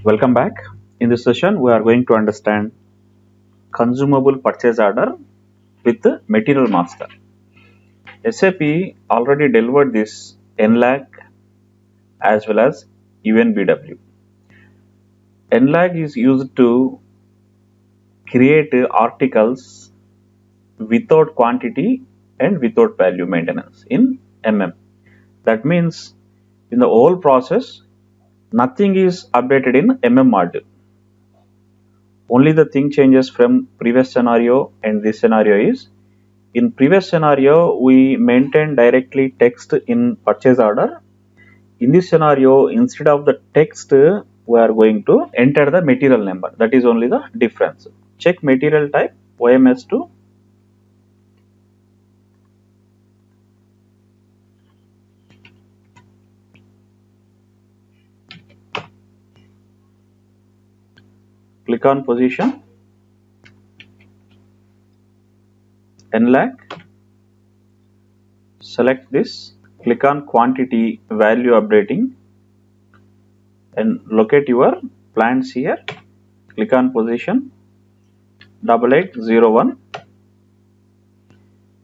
Welcome back. In this session, we are going to understand consumable purchase order with material master. SAP already delivered this NLAG as well as even BW. NLAG is used to create articles without quantity and without value maintenance in MM. That means in the whole process, nothing is updated in MM module. Only the thing changes from previous scenario and this scenario is in previous scenario we maintain directly text in purchase order. In this scenario, instead of the text we are going to enter the material number. That is only the difference. Check material type OMS2. Click on position, NLAG, select this, click on quantity value updating and locate your plants here. Click on position 8801.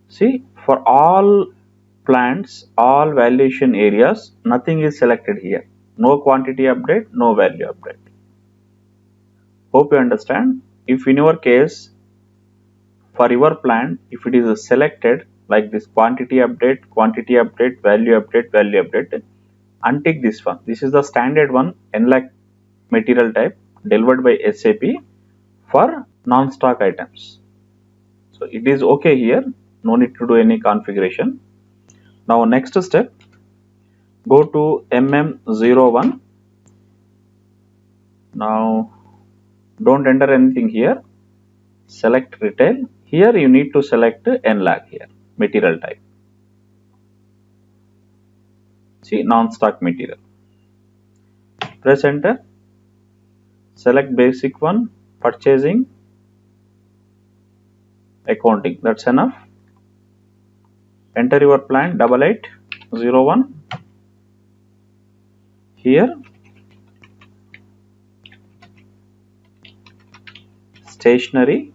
See, for all plants, all valuation areas, nothing is selected here. No quantity update, no value update. Hope you understand. If in your case, for your plant, if it is selected like this quantity update, value update, untick this one. This is the standard one, NLAG material type delivered by SAP for non-stock items. So it is okay here. No need to do any configuration. Now next step, go to MM01. Now don't enter anything here. Select retail. Here you need to select NLAG here, material type. See, non-stock material. Press enter. Select basic one, purchasing, accounting. That's enough. Enter your plant 8801. Here stationery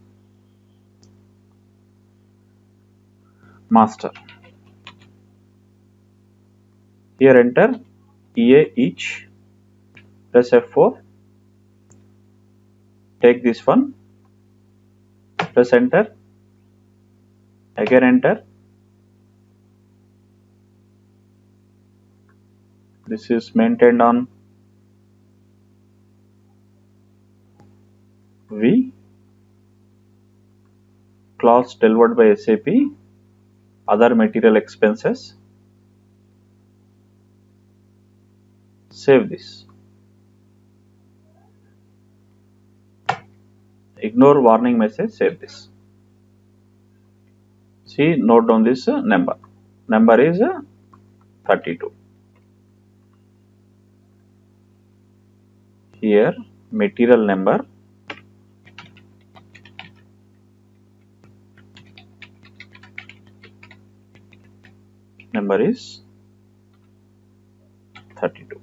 master. Here enter EA each. Press F4. Take this one. Press enter. Again enter. This is maintained on V. Clause delivered by SAP. Other material expenses. Save this. Ignore warning message. Save this. See, note down this number. Number is 32. Here material number is 32.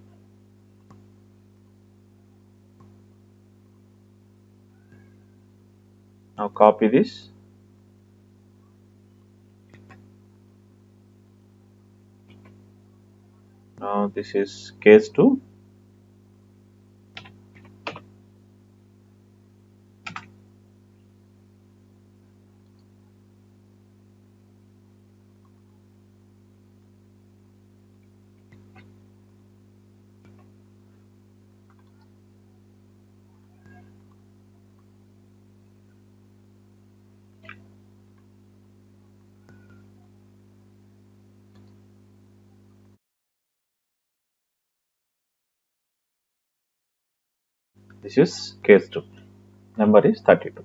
Now copy this. Now this is case 2. This is case 2. Number is 32.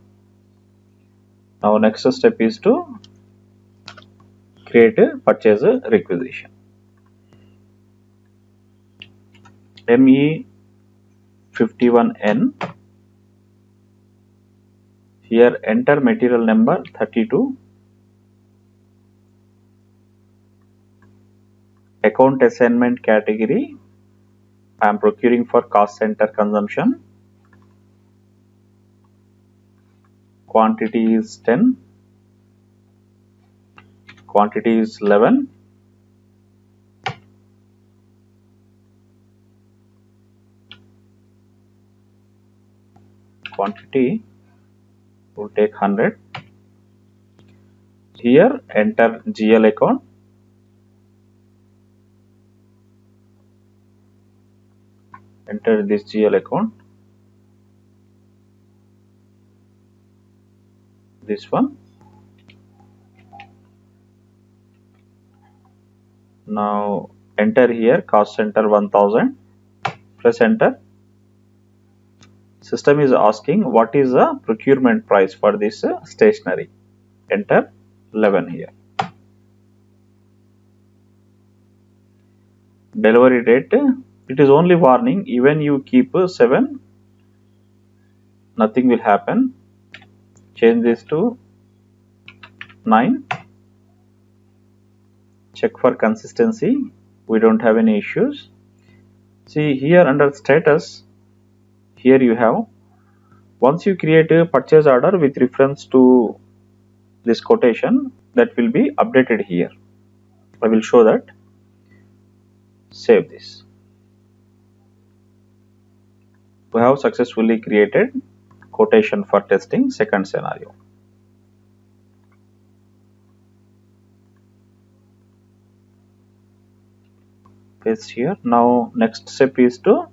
Now next step is to create a purchase requisition. ME51N. Here enter material number 32. Account assignment category I am procuring for cost center consumption. Quantity is 10, quantity is 11, quantity will take 100. Here enter GL account. Enter this GL account. This one. Now enter here cost center 1000. Press enter. System is asking what is the procurement price for this stationery. Enter 11 here. Delivery date, it is only warning. Even you keep 7, nothing will happen. Change this to 9. Check for consistency. We don't have any issues. See here under status, here you have, once you create a purchase order with reference to this quotation, that will be updated here. I will show that. Save this. We have successfully created quotation for testing second scenario. Paste here. Now next step is to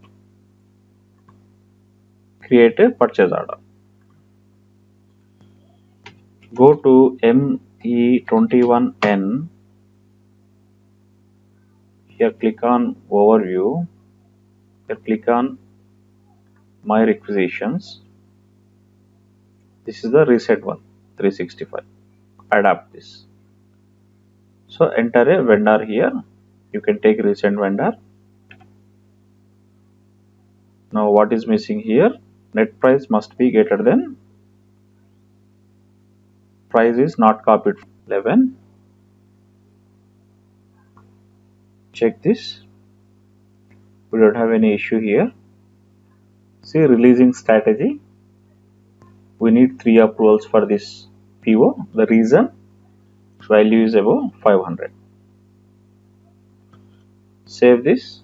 create a purchase order. Go to ME21N. Here click on overview. Here click on my requisitions. This is the recent one, 365. Adapt this. So enter a vendor here. You can take recent vendor. Now what is missing here? Net price must be greater than. Price is not copied. 11. Check this. We don't have any issue here. See releasing strategy. We need 3 approvals for this PO. The reason value is above 500. Save this.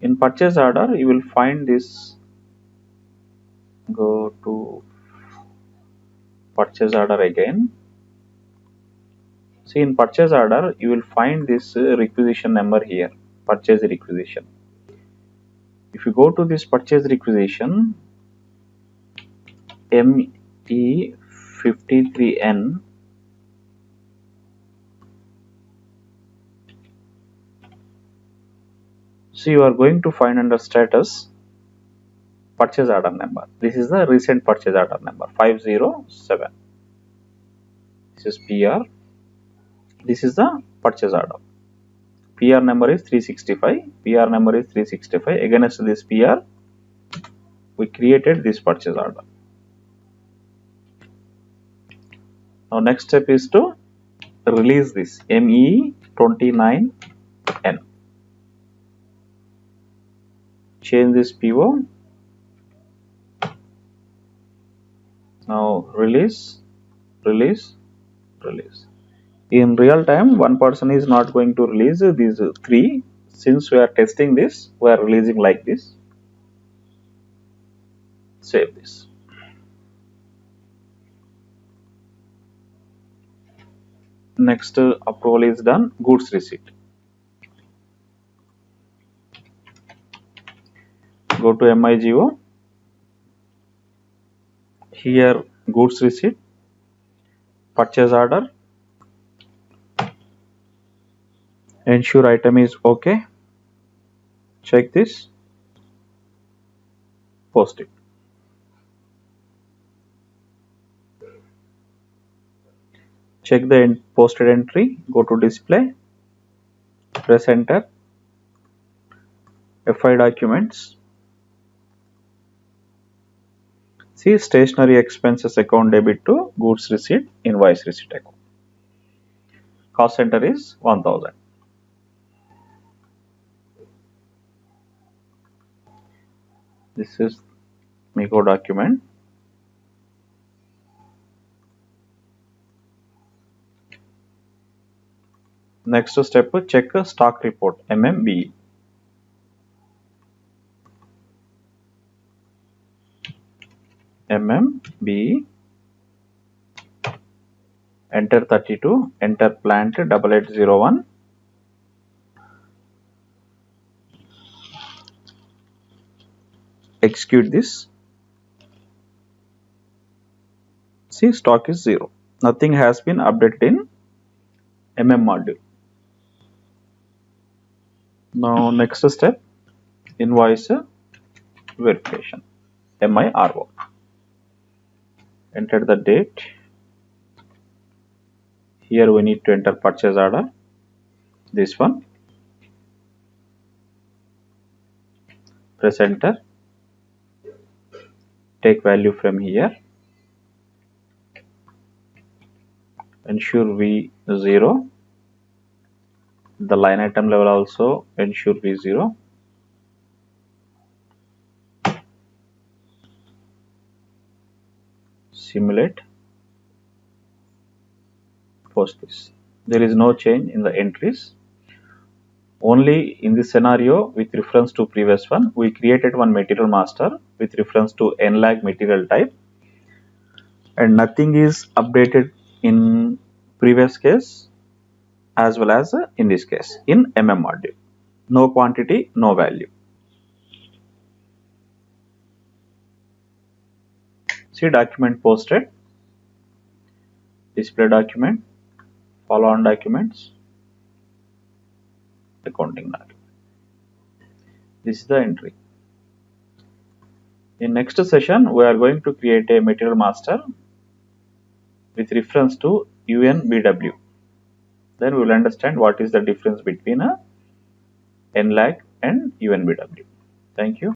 In purchase order, you will find this. Go to purchase order again. See in purchase order, you will find this requisition number here, purchase requisition. If you go to this purchase requisition, ME53N, so you are going to find under status purchase order number. This is the recent purchase order number 507. This is PR. This is the purchase order. PR number is 365. PR number is 365. Against this PR, we created this purchase order. Now next step is to release this ME29N. Change this PO. Now release. In real time, one person is not going to release these 3. Since we are testing this, we are releasing like this. Save this. Next approval is done. Goods receipt. Go to MIGO. Here goods receipt, purchase order. Ensure item is okay. Check this. Post it. Check the posted entry. Go to display. Press enter. FI documents. See, stationery expenses account debit to goods receipt, invoice receipt account. Cost center is 1000. This is MICO document. Next step, check stock report, MMB. MMB, enter 32, enter plant 8801. Execute this. See, stock is 0. Nothing has been updated in MM module. Now next step, invoice verification, MIRO. Enter the date. Here we need to enter purchase order, this one. Press enter. Take value from here. Ensure V0. The line item level also ensure V0. Simulate. Post this. There is no change in the entries. Only in this scenario, with reference to previous one, we created one material master with reference to NLAG material type, and nothing is updated in previous case as well as in this case in MM module. No quantity, no value. See, document posted, display document, follow on documents, accounting document. This is the entry. In next session, we are going to create a material master with reference to UNBW. Then we will understand what is the difference between a NLAG and UNBW. Thank you.